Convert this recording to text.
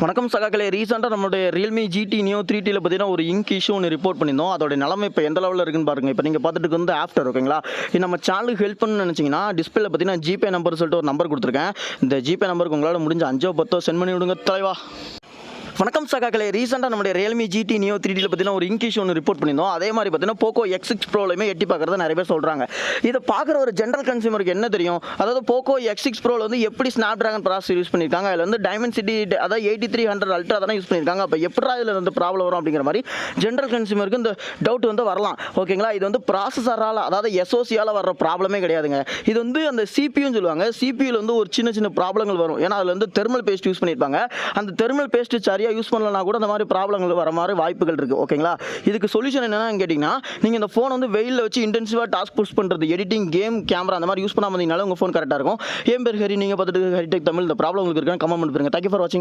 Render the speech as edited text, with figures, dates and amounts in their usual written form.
வணக்கம் சகாக்களே. ரீசெண்டாக நம்மளுடைய ரியல்மி ஜிடி நியோ 3Tல பார்த்தீங்கன்னா ஒரு இங்க் இஷ்யூ ஒன்று ரிப்போர்ட் பண்ணியிருந்தோம். அதோட நிலைமை இப்போ எந்த லெவலில் இருக்குன்னு பாருங்க. இப்போ நீங்கள் பார்த்துட்டு வந்து ஆஃப்டர் ஓகேங்களா. இது நம்ம சேனலுக்கு ஹெல்ப் பண்ணணும்னு நினச்சிங்கன்னா டிஸ்பிளேல பார்த்தீங்கன்னா ஜிபே நம்பர் சொல்லிட்டு ஒரு நம்பர் கொடுத்துருக்கேன். இந்த ஜிபே நம்பருக்கு உங்களால் முடிஞ்ச 5 10 சென்ட் பண்ணி விடுங்க தலைவா. வணக்கம் சகாக்களே. ரீசெண்டாக நம்மளுடைய ரியல்மி ஜிடி நியோ 3Tல பார்த்தீங்கன்னா ஒரு இங்க் இஷ்யூ ஒன்று ரிப்போர்ட் பண்ணியிருந்தோம். அதே மாதிரி பார்த்தீங்கன்னா போக்கோ X6 ப்ரோலையுமே எட்டி பார்க்குறத நிறைய பேர் சொல்கிறாங்க. இதை பார்க்குற ஒரு ஜென்ரல் கன்சியூமருக்கு என்ன தெரியும்? அதாவது போக்கோ X6 ப்ரோவில் வந்து எப்படி ஸ்னாப் ட்ராகன் ப்ராசஸர் யூஸ் பண்ணியிருக்காங்க, அதில் வந்து டைமென்சிட்டி அதாவது 8300 அல்ட்ரா தானே யூஸ் பண்ணியிருக்காங்க. அப்போ எப்படா இதில் வந்து ப்ராப்ளம் வரும் அப்படிங்கிற மாதிரி ஜென்ரல் கன்சியூமருக்கு இந்த டவுட் வந்து வரலாம். ஓகேங்களா. இது வந்து ப்ராசஸரால் அதாவது எஸ்ஓசியால் வர்ற ப்ராப்ளமே கிடையாதுங்க. இது வந்து அந்த சிபியூன்னு சொல்லுவாங்க. சிபியூவில் வந்து ஒரு சின்ன சின்ன ப்ராப்ளங்கள் வரும். ஏன்னா அதில் வந்து தெர்மல் பேஸ்ட் யூஸ் பண்ணியிருப்பாங்க. அந்த தெர்மல் பேஸ்ட் சரியாக யூஸ் பண்ணலனா கூட அந்த மாதிரி ப்ராப்ளங்கள் வர மாதிரி வாய்ப்புகள் இருக்குது. ஓகேங்களா. இதுக்கு சொல்யூஷன் என்னன்னு கேட்டிங்கன்னா, நீங்கள் இந்த ஃபோன் வந்து வெயிலில் வச்சு இன்டென்சிவாக டாஸ்க் புஷ் பண்ணுறது, எடிட்டிங், கேம், கேமரா அந்த மாதிரி யூஸ் பண்ணாமல் இருந்தீங்கனாலும் உங்கள் ஃபோன் கரெக்டாக இருக்கும். என் பேர் ஹரி. நீங்கள் பார்த்துட்டு ஹரிடெக் தமிழ். இந்த ப்ராப்ளம் உங்களுக்கு இருக்குன்னு கமெண்ட் பண்ணுங்க. தேங்க்யூ ஃபார் வாட்சிங்.